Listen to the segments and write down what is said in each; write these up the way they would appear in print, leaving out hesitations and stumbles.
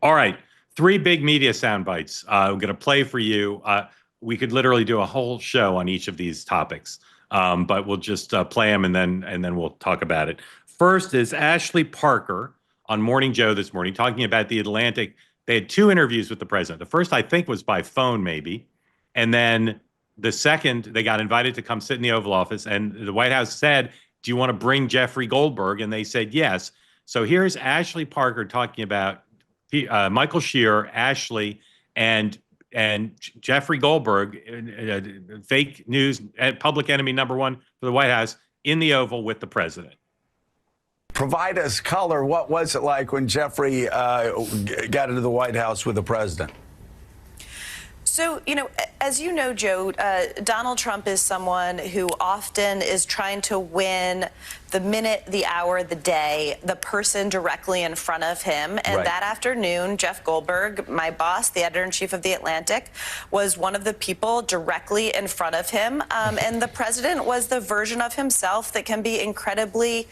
All right, three big media sound bites. I'm going to play for you. We could literally do a whole show on each of these topics, but we'll just play them and then we'll talk about it. First is Ashley Parker on Morning Joe this morning talking about the Atlantic. They had two interviews with the president. The first, I think, was by phone, maybe, and then the second, they got invited to come sit in the Oval Office, and the White House said, "Do you want to bring Jeffrey Goldberg?" And they said yes. So here's Ashley Parker talking about Michael Shear, Ashley, and Jeffrey Goldberg, fake news, public enemy number one for the White House, in the Oval with the president. Provide us color. What was it like when Jeffrey got into the White House with the president? So, as you know, Joe, Donald Trump is someone who often is trying to win the minute, the hour, the day, the person directly in front of him. And Right. that afternoon, Jeff Goldberg, my boss, the editor-in-chief of The Atlantic, was one of the people directly in front of him. And the president was the version of himself that can be incredibly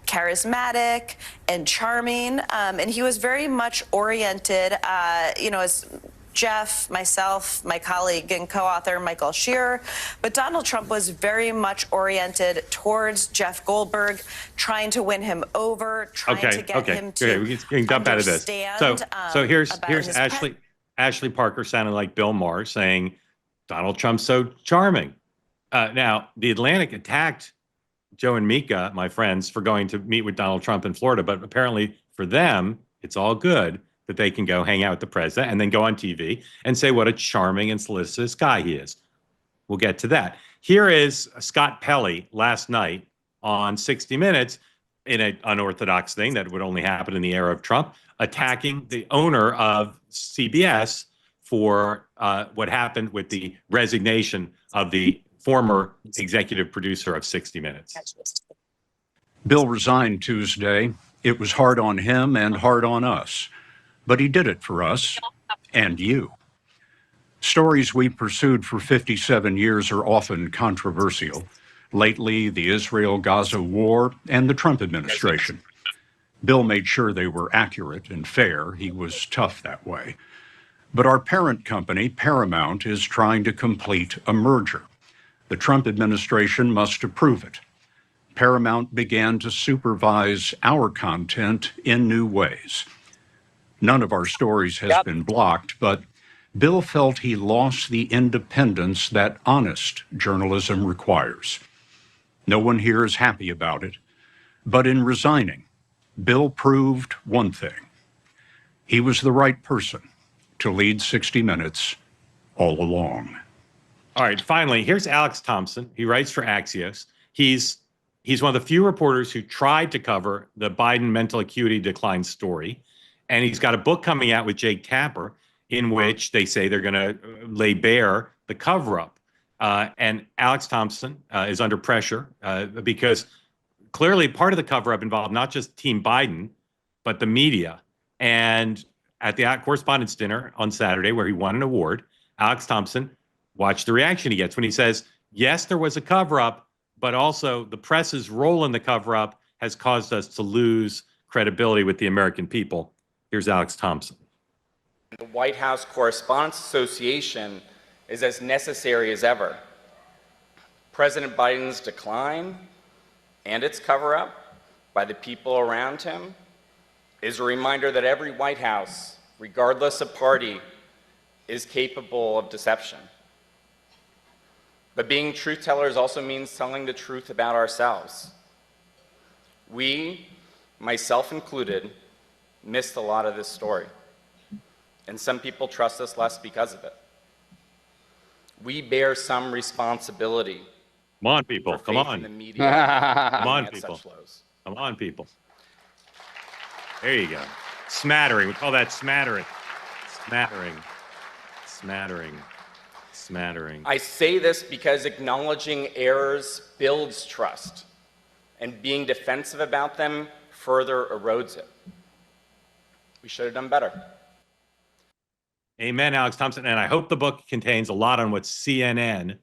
charismatic and charming. And he was very much oriented, as Jeff, myself, my colleague and co-author Michael Shear, but Donald Trump was very much oriented towards Jeff Goldberg, trying to win him over, trying to get him to we can dump out of this. So here's Ashley Parker sounding like Bill Maher saying Donald Trump's so charming. Now, the Atlantic attacked Joe and Mika, my friends, for going to meet with Donald Trump in Florida, but apparently for them, it's all good that they can go hang out with the president and then go on TV and say what a charming and solicitous guy he is. We'll get to that. Here is Scott Pelley last night on 60 Minutes in an unorthodox thing that would only happen in the era of Trump, attacking the owner of CBS for what happened with the resignation of the former executive producer of 60 Minutes. Bill resigned Tuesday. It was hard on him and hard on us. But he did it for us and you. Stories we pursued for 57 years are often controversial. Lately, the Israel-Gaza war and the Trump administration. Bill made sure they were accurate and fair. He was tough that way. But our parent company, Paramount, is trying to complete a merger. The Trump administration must approve it. Paramount began to supervise our content in new ways. None of our stories has been blocked, but Bill felt he lost the independence that honest journalism requires. No one here is happy about it, but in resigning, Bill proved one thing. He was the right person to lead 60 Minutes all along. All right, finally, here's Alex Thompson. He writes for Axios. He's one of the few reporters who tried to cover the Biden mental acuity decline story. And he's got a book coming out with Jake Tapper in which they say they're going to lay bare the cover-up. And Alex Thompson is under pressure because clearly part of the cover-up involved not just Team Biden, but the media. And at the correspondence dinner on Saturday, where he won an award, Alex Thompson, watch the reaction he gets when he says, yes, there was a cover-up, but also the press's role in the cover-up has caused us to lose credibility with the American people. Here's Alex Thompson. The White House Correspondents Association is as necessary as ever. President Biden's decline and its cover-up by the people around him is a reminder that every White House, regardless of party, is capable of deception. But being truth tellers also means telling the truth about ourselves. We, myself included, missed a lot of this story, and some people trust us less because of it. We bear some responsibility. Come on, people. Come on. The media Come on, people. Come on, people. There you go. Smattering. We call that smattering. Smattering. Smattering. Smattering. I say this because acknowledging errors builds trust, and being defensive about them further erodes it. We should have done better. Amen, Alex Thompson. And I hope the book contains a lot on what CNN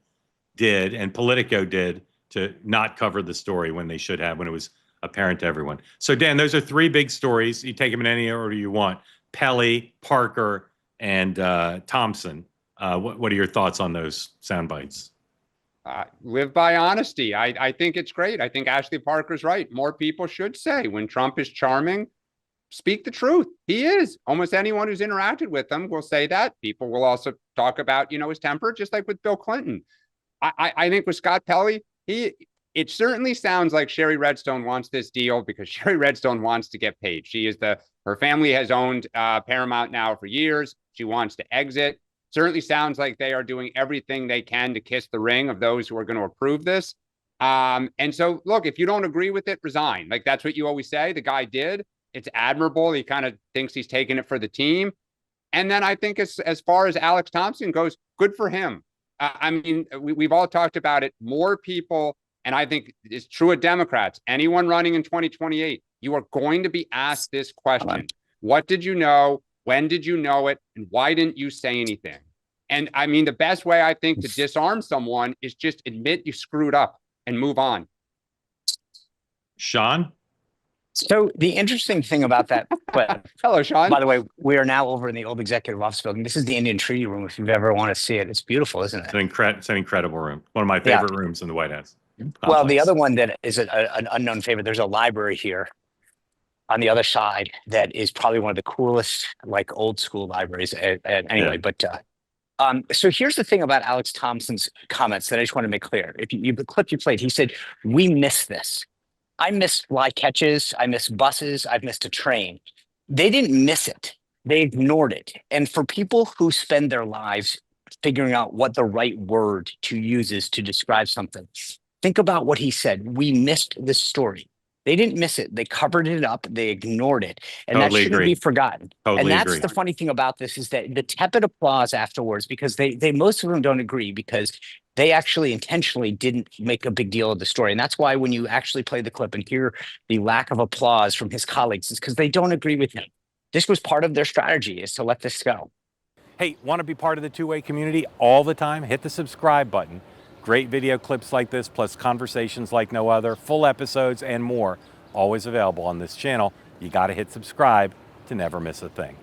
did and Politico did to not cover the story when they should have, when it was apparent to everyone. So, Dan, those are three big stories. You take them in any order you want. Pelly, Parker, and Thompson. What are your thoughts on those sound bites? Live by honesty. I think it's great. I think Ashley Parker's right. More people should say when Trump is charming, speak the truth. He is. Almost anyone who's interacted with him will say that. People will also talk about, his temper, just like with Bill Clinton. I think with Scott Pelley, it certainly sounds like Sherry Redstone wants this deal because Sherry Redstone wants to get paid. Her family has owned Paramount now for years. She wants to exit. Certainly sounds like they are doing everything they can to kiss the ring of those who are going to approve this. And so, look, if you don't agree with it, resign. Like, that's what you always say. The guy did. It's admirable. He kind of thinks he's taking it for the team. And then I think as far as Alex Thompson goes, good for him. We've all talked about it. More people, and I think it's true of Democrats, anyone running in 2028, you are going to be asked this question. What did you know? When did you know it? And why didn't you say anything? And the best way I think to disarm someone is just admit you screwed up and move on. Sean? So the interesting thing about that, but hello, Sean. By the way, we are now over in the old executive office building. This is the Indian Treaty Room. If you've ever want to see it, it's beautiful, isn't it? It's an incredible room. One of my favorite rooms in the White House. Well, the other one that is an unknown favorite, there's a library here on the other side that is probably one of the coolest, like old school libraries. Anyway, but so here's the thing about Alex Thompson's comments that I just want to make clear. If the clip you played, he said, "We miss this. I miss fly catches. I miss buses. I've missed a train." They didn't miss it. They ignored it. And for people who spend their lives figuring out what the right word to use is to describe something, think about what he said. We missed this story. They didn't miss it. They covered it up. They ignored it. And that shouldn't be forgotten. And that's the funny thing about this is that the tepid applause afterwards, because they most of them don't agree because they actually intentionally didn't make a big deal of the story. And that's why when you actually play the clip and hear the lack of applause from his colleagues, it's because they don't agree with him. This was part of their strategy, is to let this go. Hey, want to be part of the two-way community all the time? Hit the subscribe button. Great video clips like this, plus conversations like no other, full episodes and more, always available on this channel. You got to hit subscribe to never miss a thing.